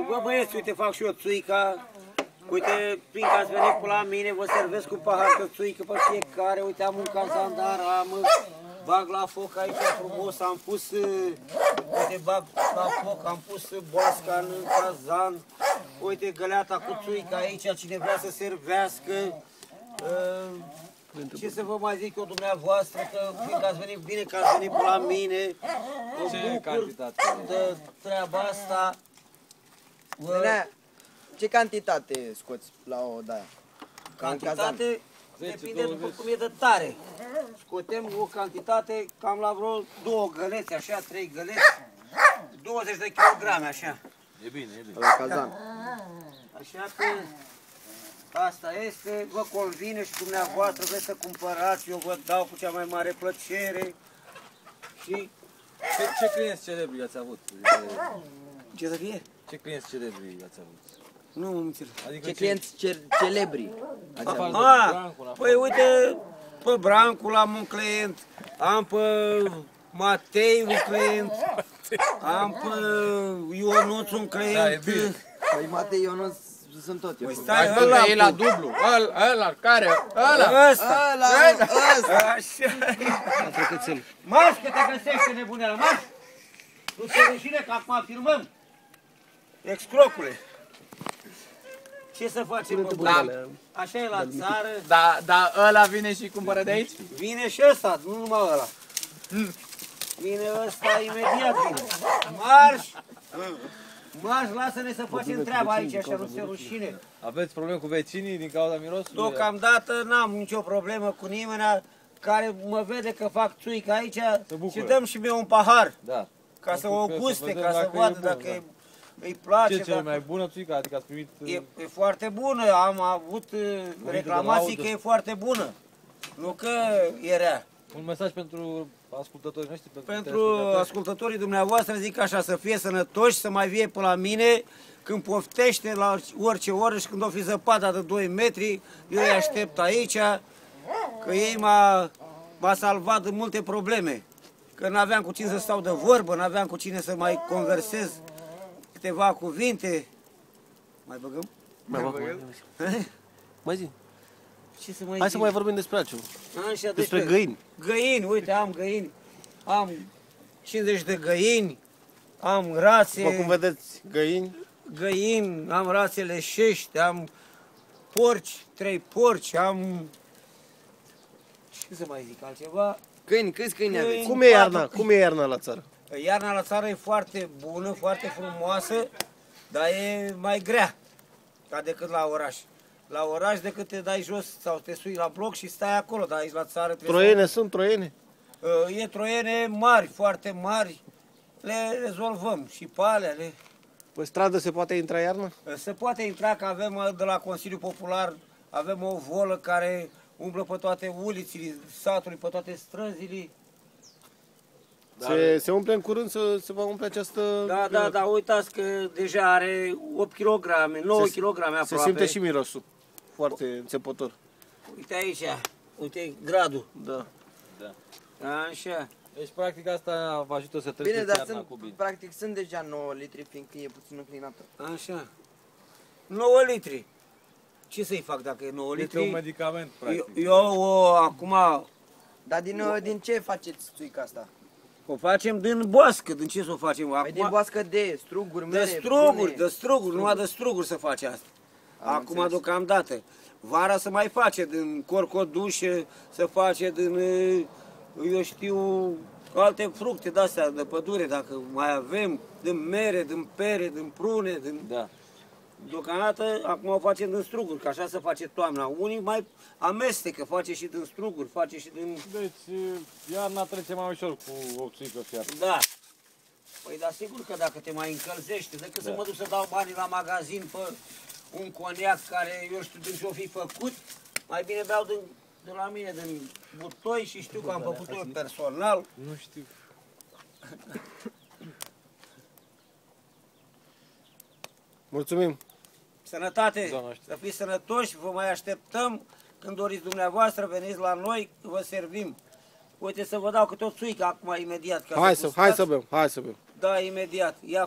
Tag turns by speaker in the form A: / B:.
A: Bă, băieți, uite, fac și eu țuica. Uite, fiindcă ați venit până la mine, vă servesc un pahar de țuică pe fiecare. Uite, am un cazandar, bag la foc aici frumos, am pus, uite, bag la foc, am pus boasca în cazan. Uite, găleata cu țuică aici, cine vrea să servească. Ce să vă mai zic eu dumneavoastră, că fiindcă ați venit bine, că ați venit până la mine, mă bucur de treaba asta.
B: Ce cantitate scoți la o de-aia?
A: Cantitate depinde după cum e de tare. Scotem o cantitate cam la vreo 2 găleți, așa, 3 găleți, 20 de kilograme, așa.
C: E bine, e bine.
B: La cazan.
A: Așa că asta este, vă convine și dumneavoastră vreți să cumpărați, eu vă dau cu cea mai mare plăcere. Și
C: Ce clienți celebri ați avut?
A: ce să fie?
C: Ce clienți celebri ați avut?
A: Nu am înțeles.
C: Adică
B: Ce clienți celebri?
A: Păi uite, pe Brancul am un client, am pe Matei un client, am pe Ionuț un client.
C: Da, e bine.
B: Păi Matei, eu nu sunt tot eu.
A: Păi stai, ăla
C: e la dublu. Ăla, care? Ăla.
A: Ăsta. Așa. Marș că te găsește nebunea, marș! Nu se rușine că acum filmăm. Excrocule. Ce să facem, bă, băiale? Așa e la țară.
C: Da, ăla vine și cumpără de aici?
A: Vine și ăsta, nu numai ăla. Vine ăsta, imediat vine. Marș! Marș, lasă-ne să facem treaba aici, așa nu se rușine.
C: Aveți probleme cu vecinii din cauza mirosului?
A: Deocamdată n-am nicio problemă cu nimeni care mă vede că fac țuică aici și dăm și mie un pahar.
C: Da.
A: Ca să o guste, ca să vadă dacă îi place.
C: Ce cel mai bună țuică? Adică ați primit...
A: E foarte bună, am avut reclamații că e foarte bună, nu că e rea.
C: Un mesaj pentru ascultătorii noștri?
A: Pentru ascultătorii dumneavoastră zic așa, să fie sănătoși, să mai vie pe la mine, când poftește la orice oră și când o fi zăpada de 2 metri, eu îi aștept aici, că ei m-a salvat de multe probleme. Că n-aveam cu cine să stau de vorbă, n-aveam cu cine să mai conversez câteva cuvinte. Mai băgăm?
D: Mai băgăm? Mai zi.
A: Ce să mai
D: Hai
A: zic?
D: să mai vorbim despre altceva.
A: Așa,
D: Despre găini.
A: Găini, uite, am găini. Am 50 de găini, am rațe.
D: După cum vedeți, găini.
A: Am rațe leșești, am porci, 3 porci, am... Ce să mai zic altceva?
B: Câini, câți câini aveți?
D: Cum e iarna? Cum e iarna la țară?
A: Iarna la țară e foarte bună, foarte frumoasă, dar e mai grea ca decât la oraș. La oraș decât te dai jos sau te sui la bloc și stai acolo, dar aici la țară trebuie
D: Troiene sunt troiene?
A: E troiene mari, foarte mari, le rezolvăm și pe alea.
D: Pe stradă se poate intra iarna?
A: Se poate intra, că avem de la Consiliul Popular, avem o volă care umblă pe toate ulițile satului, pe toate străzile.
D: Se umple în curând, se va umple această...
A: Da, uitați că deja are 8 kg, 9 kg aproape.
D: Se simte și mirosul, foarte înțepător.
A: Uite aici, uite gradul.
D: Da.
A: Așa.
C: Deci, practic, asta vă ajută să treceți
B: Bine, dar
C: iarna cu bine.
B: practic sunt deja 9 litri, fiindcă e puțin înclinată.
A: Așa. 9 litri. Ce să-i fac dacă e 9
C: Este un
A: litri?
C: medicament, practic.
A: Eu acum
B: Dar din ce faceți țuica asta?
A: o facem din boască. Din ce să o facem?
B: Păi din boască de struguri, mere,
A: De struguri, numai de struguri să face asta. Acum deocamdată. Vara se mai face din corcodușe, se face din, eu știu, alte fructe de-astea de pădure, dacă mai avem, din mere, din pere, din prune, din...
C: Da.
A: Deocamdată, acum o facem din struguri, că așa se face toamna. Unii mai amestecă, face și din struguri, face și din...
C: Deci, iarna trece mai ușor cu o țuică fiartă.
A: Da. Păi, dar sigur că dacă te mai încălzește, decât să mă duc să dau banii la magazin pe un coniac care, eu știu, din ce-o fi făcut, mai bine beau de la mine, din butoi și știu că am făcut eu personal.
C: Nu știu.
D: Mulțumim!
A: Sănătate! Să fiți sănătoși, vă mai așteptăm. Când doriți dumneavoastră, veniți la noi, vă servim. Uite să vă dau câte o țuică acum, imediat.
D: Hai să bem, hai să bem.
A: Da, imediat. Ia